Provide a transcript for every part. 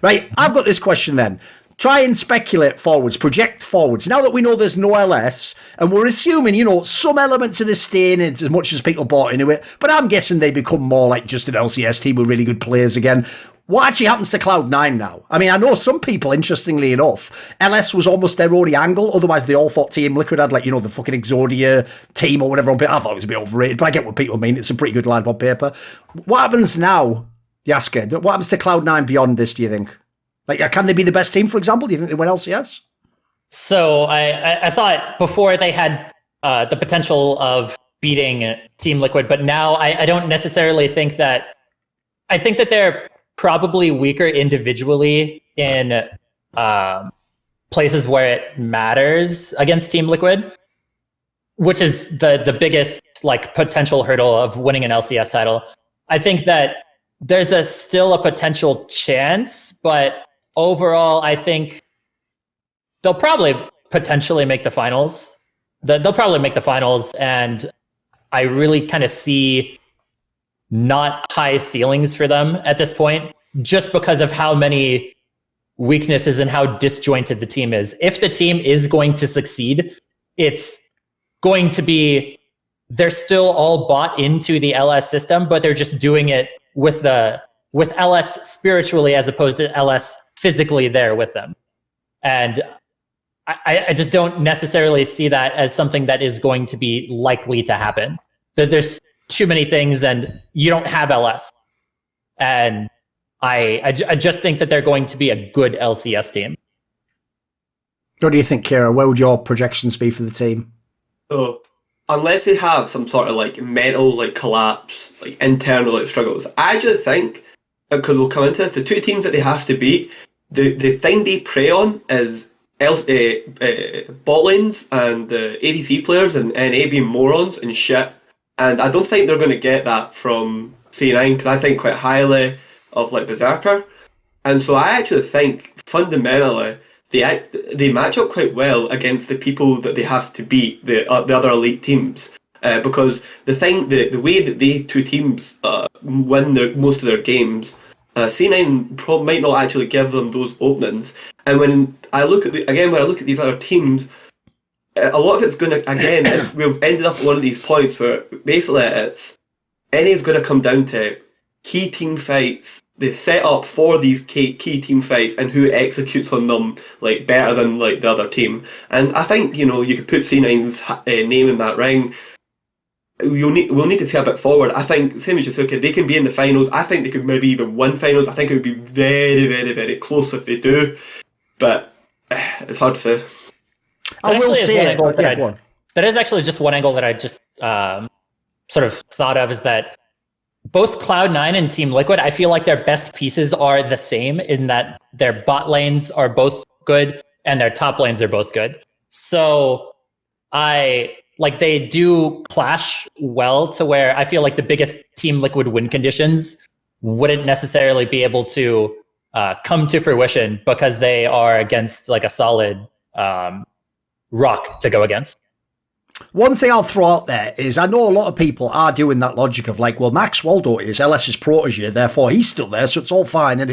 Right, I've got this question then. Try and speculate forwards, project forwards. Now that we know there's no LS, and we're assuming, some elements of this staying as much as people bought into it, but I'm guessing they become more like just an LCS team with really good players again. What actually happens to Cloud9 now? I mean, I know some people, interestingly enough, LS was almost their only angle. Otherwise, they all thought Team Liquid had, the fucking Exodia team or whatever on paper. I thought it was a bit overrated, but I get what people mean. It's a pretty good line on paper. What happens now, Yaska? What happens to Cloud9 beyond this, do you think? Can they be the best team, for example? Do you think they win LCS? So I thought before they had the potential of beating Team Liquid, but now I don't necessarily think that. I think that they're probably weaker individually in places where it matters against Team Liquid, which is the biggest potential hurdle of winning an LCS title. I think that there's still a potential chance, but overall, I think they'll probably potentially make the finals. They'll probably make the finals, and I really kind of see not high ceilings for them at this point, just because of how many weaknesses and how disjointed the team is. If the team is going to succeed, it's going to be, they're still all bought into the LS system, but they're just doing it with LS spiritually as opposed to LS physically there with them. And I just don't necessarily see that as something that is going to be likely to happen. That there's too many things and you don't have LS. And I just think that they're going to be a good LCS team. What do you think, Kira? Where would your projections be for the team? So, unless they have some sort of mental collapse, internal struggles, I just think, because we'll come into this, the two teams that they have to beat, the thing they prey on is bot lanes and ADC players and NA being morons and shit. And I don't think they're going to get that from C9, because I think quite highly of Berserker. And so I actually think fundamentally they match up quite well against the people that they have to beat, the other elite teams. Because the way that they two teams win most of their games, C9 might not actually give them those openings. And when I look at these other teams, a lot of it's going to, we've ended up at one of these points where basically NA's going to come down to key team fights. They set up for these key team fights and who executes on them better than the other team. And I think, you could put C9's name in that ring. We'll need to see a bit forward. I think, same as Yasuke, they can be in the finals. I think they could maybe even win finals. I think it would be very, very, very close if they do. But it's hard to say. I will say that is actually just one angle that I just sort of thought of, is that both Cloud9 and Team Liquid, I feel like their best pieces are the same in that their bot lanes are both good and their top lanes are both good. So they do clash well to where I feel like the biggest Team Liquid win conditions wouldn't necessarily be able to come to fruition because they are against a solid rock to go against. One thing I'll throw out there is I know a lot of people are doing that logic of Max Waldo is LS's protege, therefore he's still there, so it's all fine. And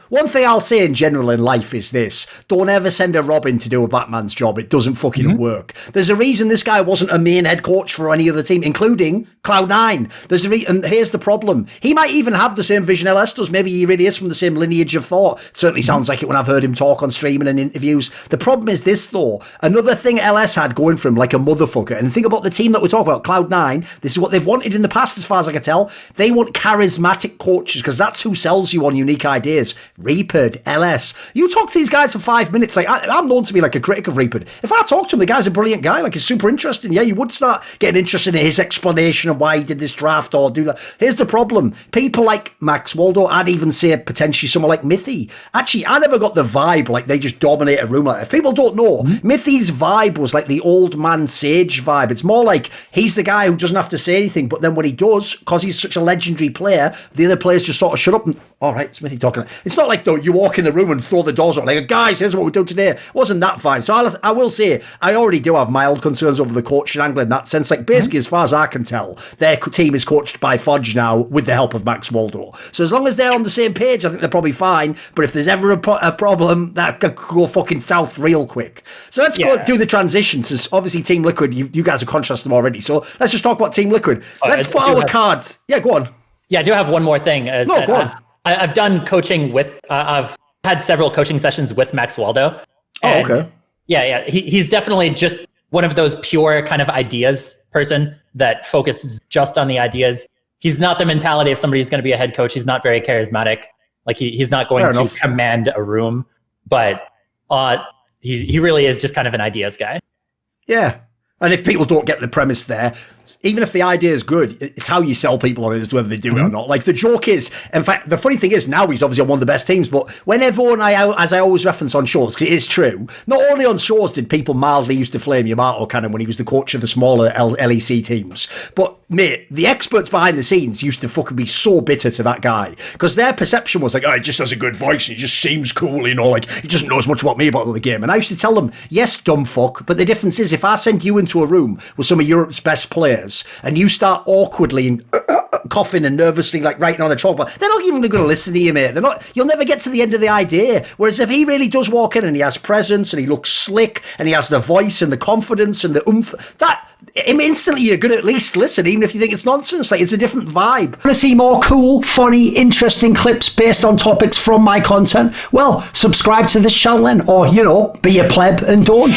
one thing I'll say in general in life is this: don't ever send a Robin to do a Batman's job. It doesn't fucking work. There's a reason this guy wasn't a main head coach for any other team, including Cloud9. And here's the problem: he might even have the same vision LS does. Maybe he really is from the same lineage of thought. It certainly sounds like it when I've heard him talk on stream and in interviews. The problem is this, though: another thing LS had going for him, like a motherfucker. And think about the team that we talk about, Cloud9. This is what they've wanted in the past, as far as I can tell. They want charismatic coaches, because that's who sells you on unique ideas. Reapered, LS. You talk to these guys for 5 minutes. I'm known to be a critic of Reapered. If I talk to him, the guy's a brilliant guy. He's super interesting. Yeah, you would start getting interested in his explanation of why he did this draft or do that. Here's the problem: people like Max Waldo, I'd even say potentially someone like Mithy. Actually, I never got the vibe they just dominate a room like that. If people don't know, Mithy's vibe was the old man sage vibe. It's more like he's the guy who doesn't have to say anything, but then when he does, because he's such a legendary player, the other players just sort of shut up and, all right, Smithy talking. It's not like, though, you walk in the room and throw the doors open, like, guys, here's what we're doing today. It wasn't that fine. So I will say, I already do have mild concerns over the coaching angle in that sense. Like, basically, as far as I can tell, their team is coached by Fudge now with the help of Max Waldo. So as long as they're on the same page, I think they're probably fine. But if there's ever a problem, that could go fucking south real quick. So let's go do the transition. Since obviously Team Liquid, you guys have contrasted them already. So let's just talk about Team Liquid. Let's put our cards. Yeah, go on. Yeah, I do have one more thing. No, go on. I've done coaching with, I've had several coaching sessions with Max Waldo. Oh, okay. Yeah. He's definitely just one of those pure kind of ideas person that focuses just on the ideas. He's not the mentality of somebody who's going to be a head coach. He's not very charismatic. Like he's not going to command a room, but he really is just kind of an ideas guy. Yeah. And if people don't get the premise there, even if the idea is good, it's how you sell people on it as to whether they do it or not. Like the joke is, in fact, the funny thing is now he's obviously on one of the best teams, but when everyone, as I always reference on shows, because it is true, not only on shows did people mildly used to flame Yamato Cannon when he was the coach of the smaller LEC teams, but mate, the experts behind the scenes used to fucking be so bitter to that guy because their perception was like, oh, he just has a good voice, he just seems cool, you know, like he doesn't know as much about me about the game. And I used to tell them, yes, dumb fuck, but the difference is if I send you into a room with some of Europe's best players and you start awkwardly and coughing and nervously like writing on a chalkboard, they're not even going to listen to you, mate. They're not. You'll never get to the end of the idea. Whereas if he really does walk in and he has presence and he looks slick and he has the voice and the confidence and the oomph, that instantly you're going to at least listen, even if you think it's nonsense. Like it's a different vibe. Want to see more cool, funny, interesting clips based on topics from my content? Well, subscribe to this channel then, or, you know, be a pleb and don't.